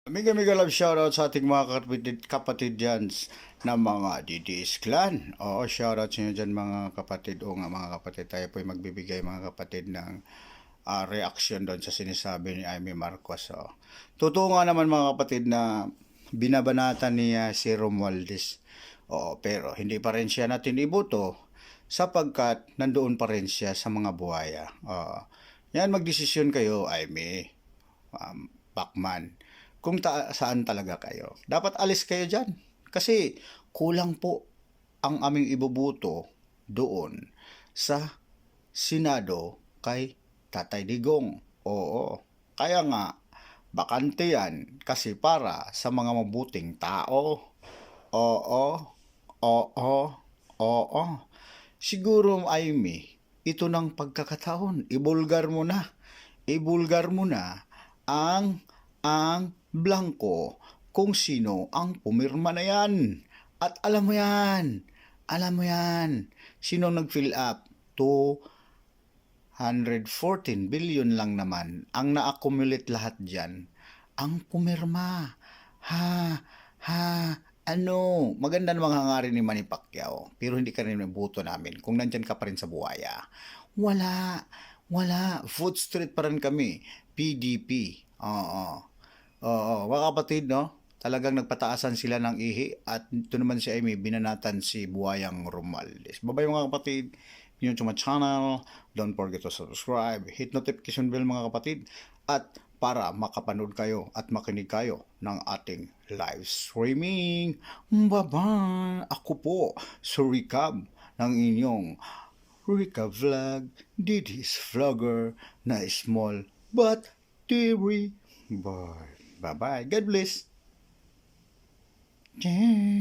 Amiga love shoutout sa ating mga kapatid dyan na mga DDS clan. Oo, shoutout sa inyo dyan mga kapatid. O nga mga kapatid, tayo po ay magbibigay mga kapatid ng reaction doon sa sinasabi ni Amy Marcos. Totoo nga naman mga kapatid na binabanatan niya si Romualdez. Oo, pero hindi pa rin siya natin iboto sapagkat nandoon pa rin siya sa mga buhaya. Yan, magdesisyon kayo, Amy. Pacman, kung saan talaga kayo. Dapat alis kayo dyan. Kasi kulang po ang aming iboboto doon sa Senado kay Tatay Digong. Oo. Kaya nga, bakante yan kasi para sa mga mabuting tao. Oo. Oo. Oo. Siguro, Amy, ito ng pagkakataon. Ibulgar mo na. Ibulgar mo na ang blanco kung sino ang pumirma na yan. At alam mo yan, sino nag-fill up? 214 billion lang naman ang na-accumulate lahat dyan. Ang pumirma. Ano? Maganda namang hangarin ni Manny Pacquiao, pero hindi ka rin buto namin kung nandyan ka pa rin sa buhaya. Wala. Food Street pa rin kami. PDP. Oo. Mga kapatid, no? Talagang nagpataasan sila ng ihi at ito naman si Amy, binanatan si Buhayang Romualdez. Babay mga kapatid, yun sa channel. Don't forget to subscribe. Hit notification bell mga kapatid. At para makapanood kayo at makinig kayo ng ating live streaming. Bye-bye! Ako po, Surikab ng inyong Rika Vlog, Diddy's Vlogger na small but theory. Bye. Bye-bye. God bless. Yeah.